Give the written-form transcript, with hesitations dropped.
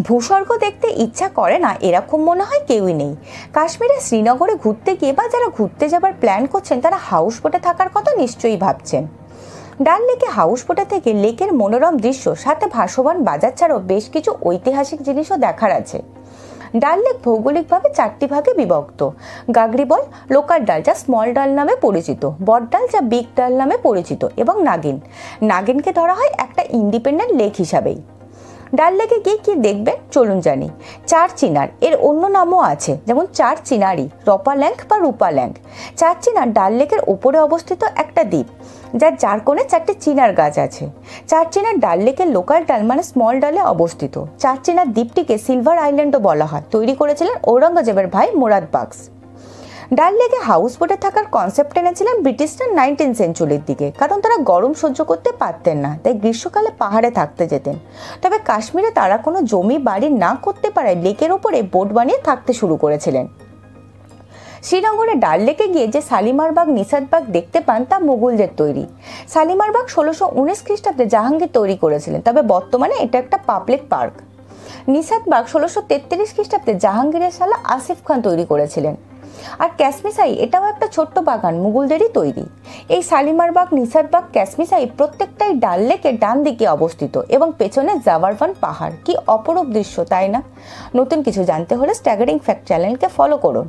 ভূস্বর্গ দেখতে ইচ্ছা করে না এরকম মনে হয় কেউই নেই। কাশ্মীরে শ্রীনগরে ঘুরতে গিয়ে বা যারা ঘুরতে যাবার প্ল্যান করছেন তারা হাউস বোটে থাকার কথা নিশ্চয়ই ভাবছেন। ডাল লেকে হাউস বোটে থেকে লেকের মনোরম দৃশ্য সাথে ভাসমান বাজার ছাড়াও বেশ কিছু ঐতিহাসিক জিনিসও দেখার আছে। ডাল লেক ভৌগোলিকভাবে 4টি ভাগে বিভক্ত। গাগরিবল লোকাল ডাল যা স্মল ডাল নামে পরিচিত, বট ডাল যা বিগ ডাল নামে পরিচিত এবং নাগিনকে ধরা হয় একটা ইন্ডিপেন্ডেন্ট লেক হিসাবেই। ডাল লেকে গিয়ে কি দেখবেন চলুন জানি। চার চিনার এর অন্য নামও আছে, যেমন চার চিনারি, রপাল্যাঙ্ক বা রূপাল্যাঙ্ক। চার চিনার ডাল লেকের ওপরে অবস্থিত একটা দ্বীপ যার চার কোণে 4টে চিনার গাছ আছে। চার চিনার ডাল লেকের লোকাল ডাল মানে স্মল ডালে অবস্থিত। চার চিনার দ্বীপটিকে সিলভার আইল্যান্ডও বলা হয়, তৈরি করেছিলেন ঔরঙ্গজেবের ভাই মুরাদ বাক্স। ডাল লেকে হাউস বোটে থাকার কনসেপ্ট এনেছিলেন ব্রিটিশরা 19 সেঞ্চুরির দিকে, কারণ তারা গরম সহ্য করতে পারতেন না, তাই গ্রীষ্মকালে পাহাড়ে থাকতে যেতেন। তবে কাশ্মীরে তারা কোনো জমি বাড়ি না করতে পারায় লেকের ওপরে বোট বানিয়ে থাকতে শুরু করেছিলেন। শ্রীনগরে ডাল লেকে গিয়ে যে শালিমার বাগ নিষাদ বাগ দেখতে পান তা মুঘলদের তৈরি। শালিমার বাগ 1619 খ্রিস্টাব্দে জাহাঙ্গীর তৈরি করেছিলেন, তবে বর্তমানে এটা একটা পাবলিক পার্ক। নিষাদ বাগ 1633 খ্রিস্টাব্দে জাহাঙ্গীরের শালা আসিফ খান তৈরি করেছিলেন। আর ক্যাশমিসাই এটাও একটা ছোট্ট বাগান, মুঘলদেরই তৈরি। এই শালিমার বাগ, নিষাদ বাগ, ক্যাশমিসাই প্রত্যেকটাই ডাল লেকের ডান দিকে অবস্থিত এবং পেছনে জাবারভান পাহাড়। কি অপরূপ দৃশ্য, তাই না? নতুন কিছু জানতে হলে স্ট্যাগারিং ফ্যাক্ট চ্যানেলকে ফলো করুন।